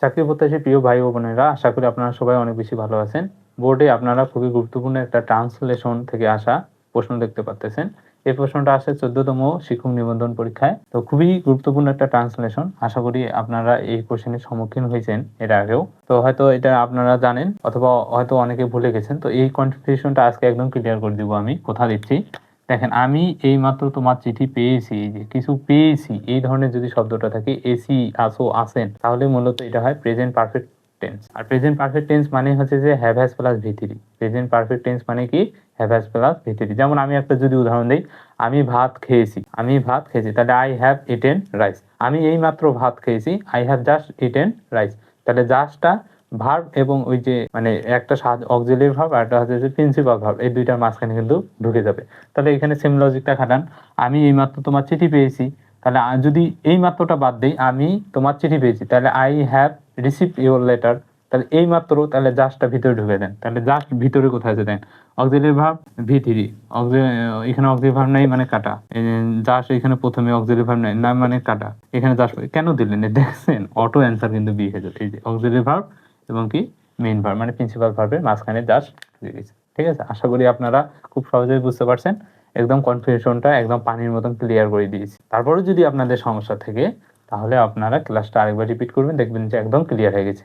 চাকরি প্রত্যাশী প্রিয় ভাই ও বোনেরা, আশা করি আপনারা সবাই অনেক বেশি ভালো আছেন। বোর্ডে আপনারা খুবই গুরুত্বপূর্ণ একটা ট্রান্সলেশন থেকে আসা প্রশ্ন দেখতে পাচ্তেছেন। এই প্রশ্নটা আসে 14তম শিক্ষক নিবন্ধন পরীক্ষায়। তো খুবই গুরুত্বপূর্ণ একটা ট্রান্সলেশন। আশা করি আপনারা এই কোশ্চেনের সম্মুখীন হয়েছেন এর আগেও। তো হয়তো এটা আপনারা জানেন অথবা হয়তো অনেকে ভুলে গেছেন। তো এই কনফিউশনটা আজকে একদম ক্লিয়ার করে দিব আমি। কথা দিচ্ছি। দেখেন, আমি এইমাত্র তোমার চিঠি পেয়েছি, এই যে কিছু পেয়েছি, এই ধরনের যদি শব্দটা থাকে এসি, আসো, আসেন, তাহলে মূলত এটা হয় প্রেজেন্ট পারফেক্ট টেন্স। আর প্রেজেন্ট পারফেক্ট টেন্স মানে হচ্ছে যে হ্যাভ হ্যাজ প্লাস ভি3। প্রেজেন্ট পারফেক্ট টেন্স মানে কি? হ্যাভ হ্যাজ প্লাস ভি3। যেমন আমি একটা যদি উদাহরণ দিই, আমি ভাত খেয়েছি, তাহলে আই হ্যাভ ইটেন রাইস। আমি এই মাত্র ভাত খেয়েছি, I have just eaten rice. তাহলে জাস্টটা ভার্ব এবং ওই যে মানে একটা অক্সিলিয়ারি ভার্ব আর একটা হচ্ছে প্রিন্সিপাল ভার্ব, এই দুইটার মাঝখানে কিন্তু ঢুকে যাবে। তাহলে এখানে সেম লজিকটা খাটান। আমি এই মাত্র তোমার চিঠি পেয়েছি, তাহলে যদি এই মাত্রটা বাদ দিই, আমি তোমার চিঠি পেয়েছি, তাহলে I have received your letter. তাহলে এই মাত্র, তাহলে জাস্টটা ভিতরে ঢুকে দেন। তাহলে জাস্ট ভিতরে কোথায় আছে দেন? অক্সিলিয়ারি ভার্ব ভি3, এখানে অক্সিলিয়ারি ভার্ব নাই মানে কাটা। জাস্ট এখানে প্রথমে অক্সিলিয়ারি ভার্ব নাই না মানে কাটা। এখানে জাস্ট কেন দিলেন? দেখছেন, অটো অ্যান্সার কিন্তু বি হয়ে যাবে। এই যে অক্সিলিয়ারি ভার্ব এবং কি মেইন ভার্ব মানে প্রিন্সিপাল ভার্বের মাঝখানে জাস্ট দিয়ে দিয়েছে। ঠিক আছে, আশা করি আপনারা খুব সহজেই বুঝতে পারছেন। একদম কনফিউশনটা একদম পানির মতন ক্লিয়ার করে দিয়েছি। তারপরে যদি আপনাদের সমস্যা থাকে তাহলে আপনারা ক্লাসটা আরেকবার রিপিট করবেন, দেখবেন যে একদম ক্লিয়ার হয়ে গেছে।